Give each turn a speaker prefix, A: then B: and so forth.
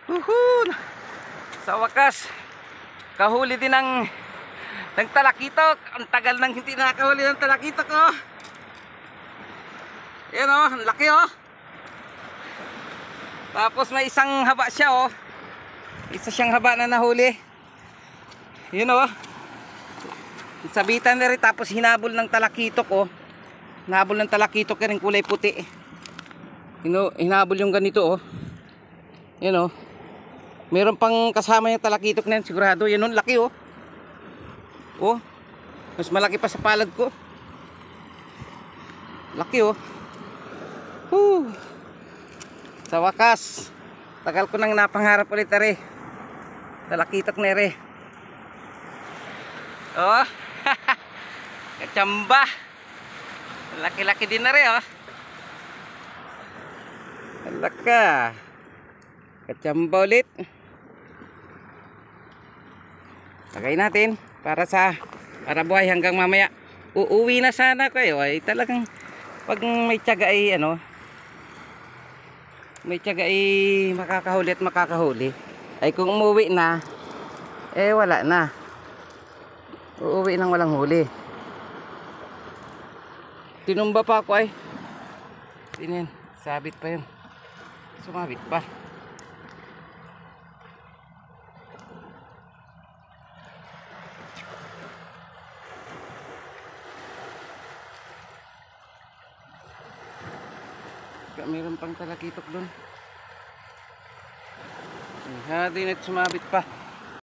A: Uhun! Sa wakas, kahuli din ng talakitok. Ang tagal nang hindi nakahuli ng talakitok, oh. Yan, oh, ang laki, oh. Tapos may isang haba siya, oh. Isa siyang haba na nahuli. Yun, oh. Sabitan na rin, tapos hinabol ng talakitok, oh. Hinabol ng talakitok na rin, kulay puti. Hinabol yung ganito, oh. Yan, oh. Meron pang kasama yung talakitok na yan, sigurado. Yan, oh, laki, oh. Oh, mas malaki pa sa palad ko. Laki, oh. Sa wakas, tagal ko nang napangarap ulit na rin. Talakitok na rin. Oh. Kachamba. Laki-laki din na rin, oh. Laka. Kachamba ulit. Lagay natin para buhay hanggang mamaya. Uuwi na sana kayo ay talagang pag may tiyaga ay may tiyaga ay makakahuli at makakahuli. Ay kung umuwi na wala na. Uuwi nang walang huli. Tinumba pa ako ay. Tingnan, sabit pa 'yun. Sumabit pa. Meron pang talakitok doon. Din at sumabit pa.